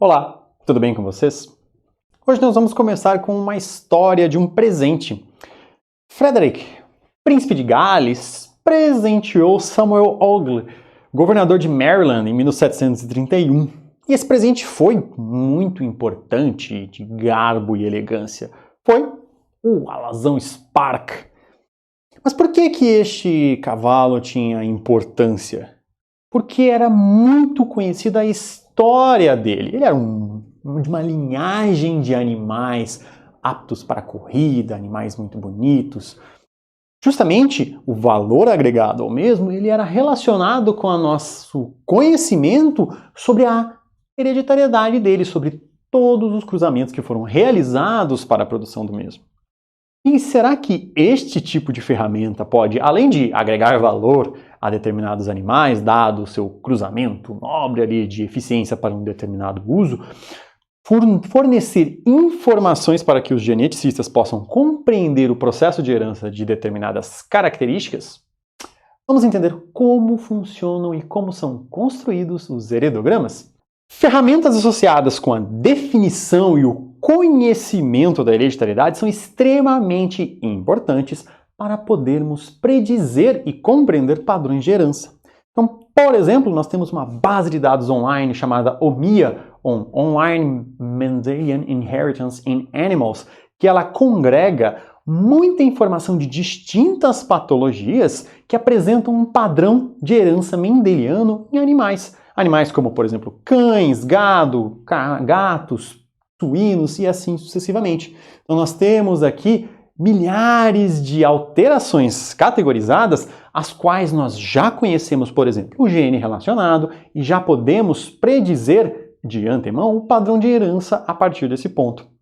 Olá, tudo bem com vocês? Hoje nós vamos começar com uma história de um presente. Frederick, príncipe de Gales, presenteou Samuel Ogle, governador de Maryland, em 1731. E esse presente foi muito importante, de garbo e elegância. Foi o alazão Spark. Mas por que este cavalo tinha importância? Porque era muito conhecida a história dele. Ele era de uma linhagem de animais aptos para a corrida, animais muito bonitos. Justamente o valor agregado ao mesmo, ele era relacionado com o nosso conhecimento sobre a hereditariedade dele, sobre todos os cruzamentos que foram realizados para a produção do mesmo. E será que este tipo de ferramenta pode, além de agregar valor a determinados animais, dado o seu cruzamento nobre ali de eficiência para um determinado uso, fornecer informações para que os geneticistas possam compreender o processo de herança de determinadas características? Vamos entender como funcionam e como são construídos os heredigramas? Ferramentas associadas com a definição e o conhecimento da hereditariedade são extremamente importantes para podermos predizer e compreender padrões de herança. Então, por exemplo, nós temos uma base de dados online chamada OMIA, Online Mendelian Inheritance in Animals, que ela congrega muita informação de distintas patologias que apresentam um padrão de herança mendeliano em animais. Animais como, por exemplo, cães, gado, gatos, suínos e assim sucessivamente. Então nós temos aqui milhares de alterações categorizadas, as quais nós já conhecemos, por exemplo, o gene relacionado e já podemos predizer de antemão o padrão de herança a partir desse ponto.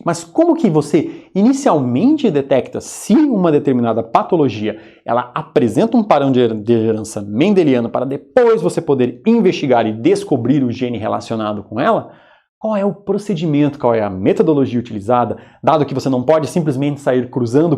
Mas como que você inicialmente detecta se uma determinada patologia ela apresenta um padrão de herança mendeliano para depois você poder investigar e descobrir o gene relacionado com ela? Qual é o procedimento, qual é a metodologia utilizada, dado que você não pode simplesmente sair cruzando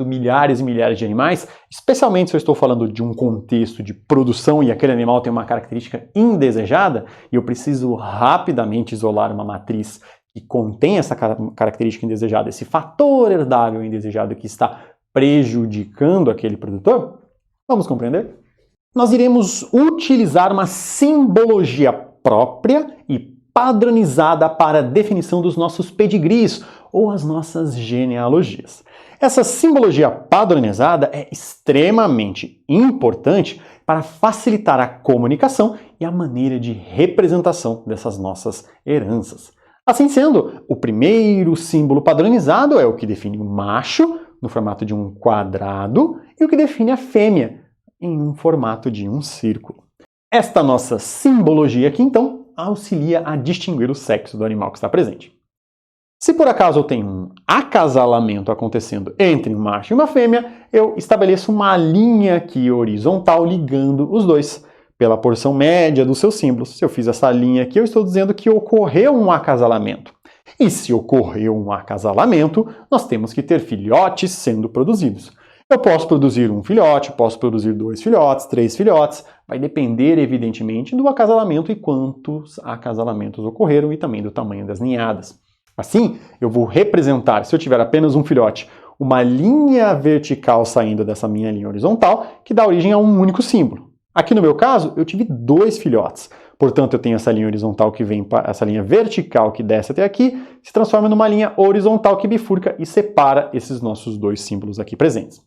milhares e milhares de animais, especialmente se eu estou falando de um contexto de produção e aquele animal tem uma característica indesejada e eu preciso rapidamente isolar uma matriz que contém essa característica indesejada, esse fator herdável indesejado que está prejudicando aquele produtor? Vamos compreender? Nós iremos utilizar uma simbologia própria e padronizada para a definição dos nossos pedigrees ou as nossas genealogias. Essa simbologia padronizada é extremamente importante para facilitar a comunicação e a maneira de representação dessas nossas heranças. Assim sendo, o primeiro símbolo padronizado é o que define o macho, no formato de um quadrado, e o que define a fêmea, em um formato de um círculo. Esta nossa simbologia aqui, então, auxilia a distinguir o sexo do animal que está presente. Se por acaso eu tenho um acasalamento acontecendo entre um macho e uma fêmea, eu estabeleço uma linha aqui horizontal ligando os dois, pela porção média dos seus símbolos. Se eu fiz essa linha aqui, eu estou dizendo que ocorreu um acasalamento. E se ocorreu um acasalamento, nós temos que ter filhotes sendo produzidos. Eu posso produzir um filhote, posso produzir 2 filhotes, 3 filhotes, vai depender, evidentemente, do acasalamento e quantos acasalamentos ocorreram e também do tamanho das ninhadas. Assim, eu vou representar, se eu tiver apenas um filhote, uma linha vertical saindo dessa minha linha horizontal, que dá origem a um único símbolo. Aqui no meu caso, eu tive 2 filhotes. Portanto, eu tenho essa linha horizontal que vem para essa linha vertical que desce até aqui, se transforma numa linha horizontal que bifurca e separa esses nossos 2 símbolos aqui presentes.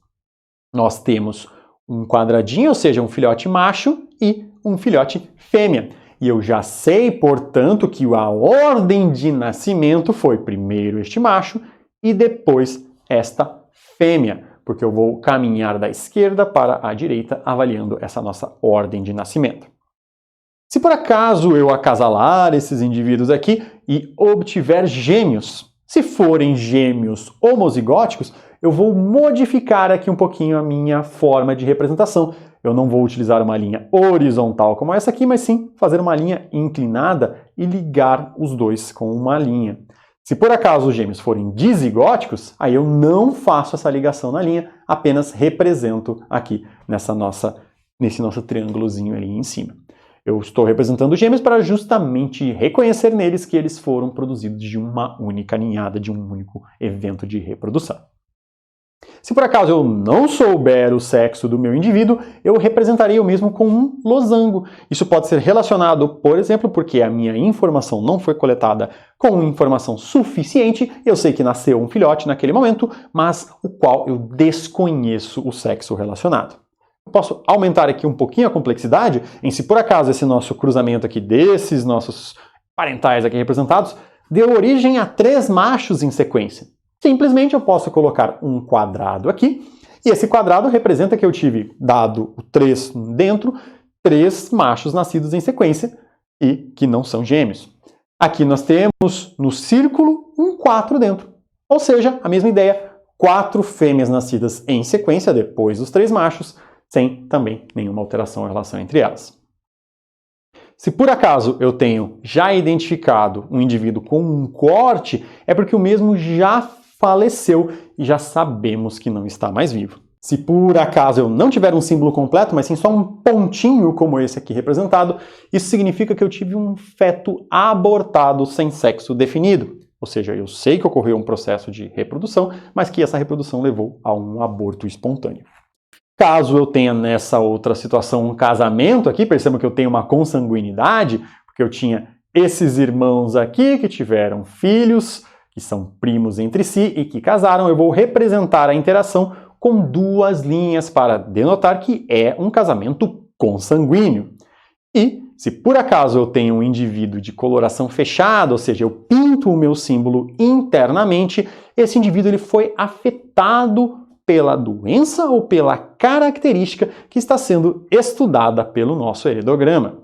Nós temos um quadradinho, ou seja, um filhote macho e um filhote fêmea. E eu já sei, portanto, que a ordem de nascimento foi primeiro este macho e depois esta fêmea, porque eu vou caminhar da esquerda para a direita avaliando essa nossa ordem de nascimento. Se por acaso eu acasalar esses indivíduos aqui e obtiver gêmeos, se forem gêmeos homozigóticos, eu vou modificar aqui um pouquinho a minha forma de representação. Eu não vou utilizar uma linha horizontal como essa aqui, mas sim fazer uma linha inclinada e ligar os dois com uma linha. Se por acaso os gêmeos forem dizigóticos, aí eu não faço essa ligação na linha, apenas represento aqui nesse nosso triângulozinho ali em cima. Eu estou representando gêmeos para justamente reconhecer neles que eles foram produzidos de uma única ninhada, de um único evento de reprodução. Se por acaso eu não souber o sexo do meu indivíduo, eu representarei o mesmo com um losango. Isso pode ser relacionado, por exemplo, porque a minha informação não foi coletada com informação suficiente. Eu sei que nasceu um filhote naquele momento, mas o qual eu desconheço o sexo relacionado. Eu posso aumentar aqui um pouquinho a complexidade em se por acaso esse nosso cruzamento aqui desses nossos parentais aqui representados deu origem a 3 machos em sequência. Simplesmente eu posso colocar um quadrado aqui, e esse quadrado representa que eu tive, dado o 3 dentro, 3 machos nascidos em sequência e que não são gêmeos. Aqui nós temos no círculo um 4 dentro, ou seja, a mesma ideia, 4 fêmeas nascidas em sequência depois dos 3 machos, sem também nenhuma alteração em relação entre elas. Se por acaso eu tenho já identificado um indivíduo com um corte, é porque o mesmo já faleceu e já sabemos que não está mais vivo. Se por acaso eu não tiver um símbolo completo, mas sim só um pontinho como esse aqui representado, isso significa que eu tive um feto abortado sem sexo definido. Ou seja, eu sei que ocorreu um processo de reprodução, mas que essa reprodução levou a um aborto espontâneo. Caso eu tenha nessa outra situação um casamento aqui, percebam que eu tenho uma consanguinidade, porque eu tinha esses irmãos aqui que tiveram filhos, que são primos entre si e que casaram, eu vou representar a interação com 2 linhas para denotar que é um casamento consanguíneo. E, se por acaso eu tenho um indivíduo de coloração fechada, ou seja, eu pinto o meu símbolo internamente, esse indivíduo ele foi afetado pela doença ou pela característica que está sendo estudada pelo nosso heredograma.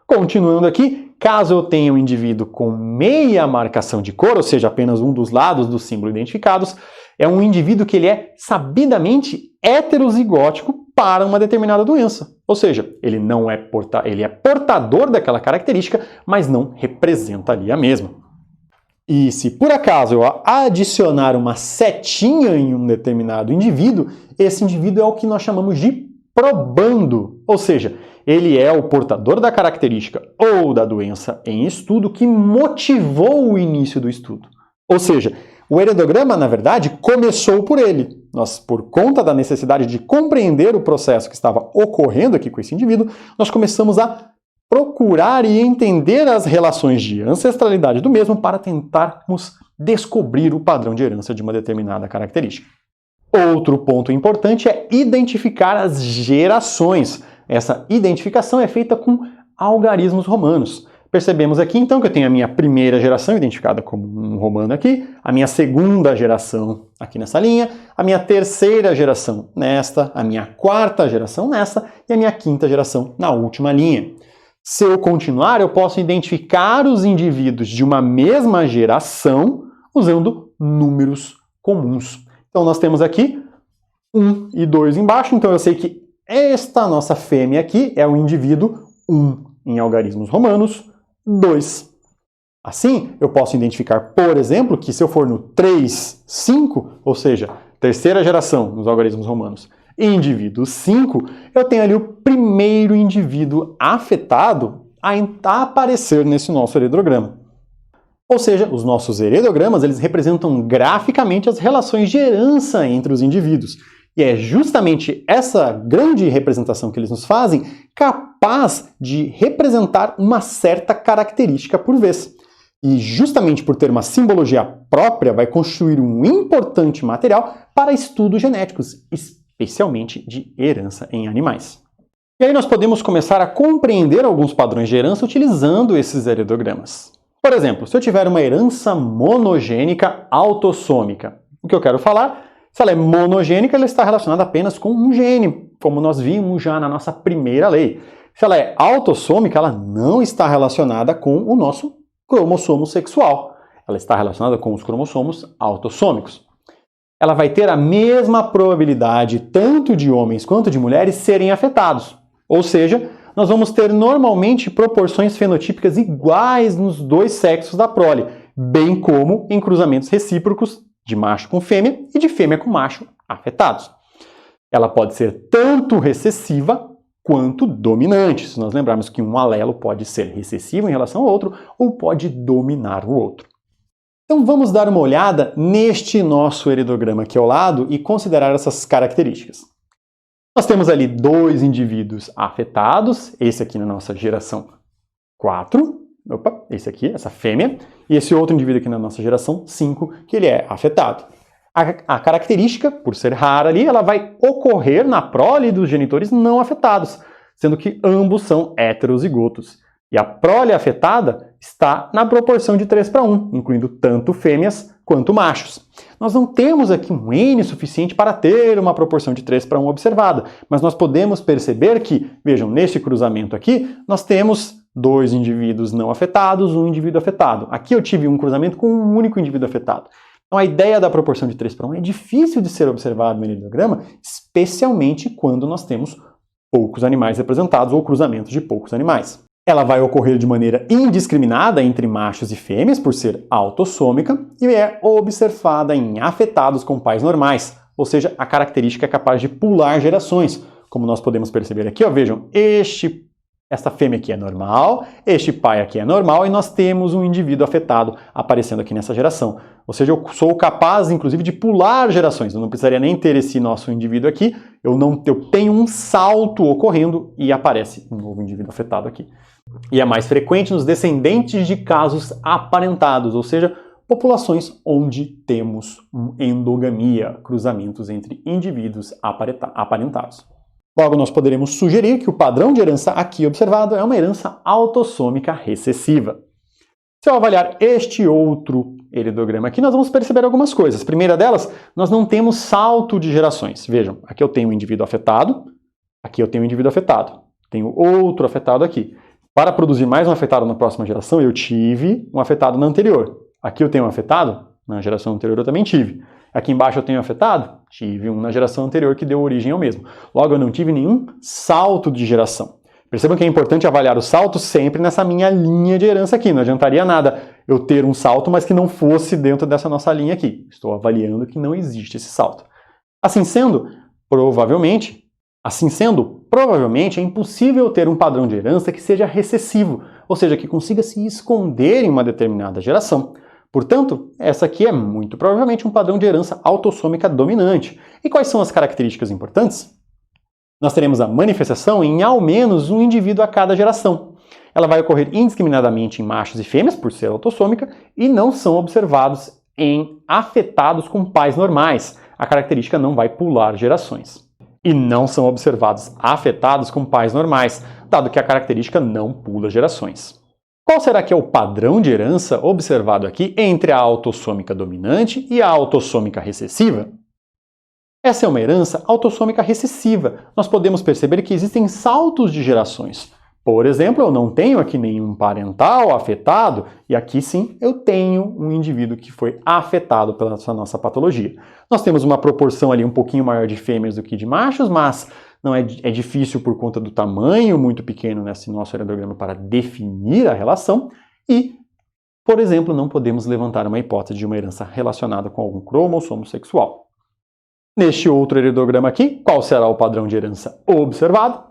Continuando aqui, caso eu tenha um indivíduo com meia marcação de cor, ou seja, apenas um dos lados do símbolo identificados, é um indivíduo que ele é sabidamente heterozigótico para uma determinada doença. Ou seja, ele não é ele é portador daquela característica, mas não representa ali a mesma. E se por acaso eu adicionar uma setinha em um determinado indivíduo, esse indivíduo é o que nós chamamos de probando, ou seja, ele é o portador da característica ou da doença em estudo que motivou o início do estudo. Ou seja, o heredograma, na verdade, começou por ele. Nós, por conta da necessidade de compreender o processo que estava ocorrendo aqui com esse indivíduo, nós começamos a procurar e entender as relações de ancestralidade do mesmo para tentarmos descobrir o padrão de herança de uma determinada característica. Outro ponto importante é identificar as gerações. Essa identificação é feita com algarismos romanos. Percebemos aqui então que eu tenho a minha primeira geração identificada como um romano aqui, a minha segunda geração aqui nessa linha, a minha terceira geração nesta, a minha quarta geração nessa e a minha quinta geração na última linha. Se eu continuar, eu posso identificar os indivíduos de uma mesma geração usando números comuns. Então nós temos aqui 1 e 2 embaixo, então eu sei que esta nossa fêmea aqui é o indivíduo 1 em algarismos romanos, 2. Assim, eu posso identificar, por exemplo, que se eu for no 3, 5, ou seja, terceira geração nos algarismos romanos, indivíduo 5, eu tenho ali o primeiro indivíduo afetado a aparecer nesse nosso heredograma. Ou seja, os nossos heredogramas eles representam graficamente as relações de herança entre os indivíduos. E é justamente essa grande representação que eles nos fazem capaz de representar uma certa característica por vez. E justamente por ter uma simbologia própria, vai construir um importante material para estudos genéticos, especialmente de herança em animais. E aí nós podemos começar a compreender alguns padrões de herança utilizando esses heredogramas. Por exemplo, se eu tiver uma herança monogênica autossômica, o que eu quero falar, se ela é monogênica, ela está relacionada apenas com um gene, como nós vimos já na nossa primeira lei. Se ela é autossômica, ela não está relacionada com o nosso cromossomo sexual. Ela está relacionada com os cromossomos autossômicos. Ela vai ter a mesma probabilidade tanto de homens quanto de mulheres serem afetados. Ou seja, nós vamos ter normalmente proporções fenotípicas iguais nos dois sexos da prole, bem como em cruzamentos recíprocos de macho com fêmea e de fêmea com macho afetados. Ela pode ser tanto recessiva quanto dominante, se nós lembrarmos que um alelo pode ser recessivo em relação ao outro ou pode dominar o outro. Então vamos dar uma olhada neste nosso heredograma aqui ao lado e considerar essas características. Nós temos ali dois indivíduos afetados, esse aqui na nossa geração 4, esse aqui, essa fêmea, e esse outro indivíduo aqui na nossa geração 5, que ele é afetado. A característica, por ser rara ali, ela vai ocorrer na prole dos genitores não afetados, sendo que ambos são heterozigotos. E a prole afetada está na proporção de 3:1, incluindo tanto fêmeas quanto machos. Nós não temos aqui um N suficiente para ter uma proporção de 3:1 observada, mas nós podemos perceber que, vejam, neste cruzamento aqui, nós temos dois indivíduos não afetados, um indivíduo afetado. Aqui eu tive um cruzamento com um único indivíduo afetado. Então a ideia da proporção de 3:1 é difícil de ser observada no heredograma, especialmente quando nós temos poucos animais representados ou cruzamentos de poucos animais. Ela vai ocorrer de maneira indiscriminada entre machos e fêmeas, por ser autossômica, e é observada em afetados com pais normais, ou seja, a característica é capaz de pular gerações. Como nós podemos perceber aqui, ó, vejam, essa fêmea aqui é normal, este pai aqui é normal, e nós temos um indivíduo afetado aparecendo aqui nessa geração. Ou seja, eu sou capaz, inclusive, de pular gerações. Eu não precisaria nem ter esse nosso indivíduo aqui, eu tenho um salto ocorrendo e aparece um novo indivíduo afetado aqui. E é mais frequente nos descendentes de casos aparentados, ou seja, populações onde temos endogamia, cruzamentos entre indivíduos aparentados. Logo, nós poderemos sugerir que o padrão de herança aqui observado é uma herança autossômica recessiva. Se eu avaliar este outro heredograma aqui, nós vamos perceber algumas coisas. A primeira delas, nós não temos salto de gerações. Vejam, aqui eu tenho um indivíduo afetado, aqui eu tenho um indivíduo afetado, tenho outro afetado aqui. Para produzir mais um afetado na próxima geração, eu tive um afetado na anterior. Aqui eu tenho um afetado, na geração anterior eu também tive. Aqui embaixo eu tenho um afetado, tive um na geração anterior que deu origem ao mesmo. Logo, eu não tive nenhum salto de geração. Percebam que é importante avaliar o salto sempre nessa minha linha de herança aqui. Não adiantaria nada eu ter um salto, mas que não fosse dentro dessa nossa linha aqui. Estou avaliando que não existe esse salto. Assim sendo, provavelmente é impossível ter um padrão de herança que seja recessivo, ou seja, que consiga se esconder em uma determinada geração. Portanto, essa aqui é muito provavelmente um padrão de herança autossômica dominante. E quais são as características importantes? Nós teremos a manifestação em ao menos um indivíduo a cada geração. Ela vai ocorrer indiscriminadamente em machos e fêmeas, por ser autossômica, e não são observados em afetados com pais normais. A característica não vai pular gerações. E não são observados afetados com pais normais, dado que a característica não pula gerações. Qual será que é o padrão de herança observado aqui entre a autossômica dominante e a autossômica recessiva? Essa é uma herança autossômica recessiva. Nós podemos perceber que existem saltos de gerações. Por exemplo, eu não tenho aqui nenhum parental afetado, e aqui sim eu tenho um indivíduo que foi afetado pela nossa patologia. Nós temos uma proporção ali um pouquinho maior de fêmeas do que de machos, mas não é difícil por conta do tamanho muito pequeno nesse nosso heredograma para definir a relação, e, por exemplo, não podemos levantar uma hipótese de uma herança relacionada com algum cromossomo sexual. Neste outro heredograma aqui, qual será o padrão de herança observado?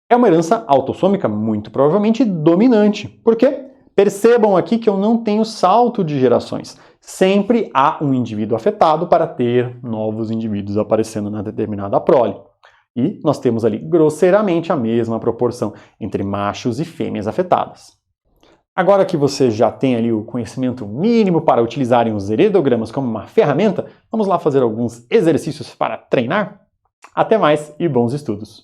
É uma herança autossômica muito provavelmente dominante. Por quê? Percebam aqui que eu não tenho salto de gerações. Sempre há um indivíduo afetado para ter novos indivíduos aparecendo na determinada prole. E nós temos ali grosseiramente a mesma proporção entre machos e fêmeas afetadas. Agora que você já tem ali o conhecimento mínimo para utilizarem os heredogramas como uma ferramenta, vamos lá fazer alguns exercícios para treinar? Até mais e bons estudos!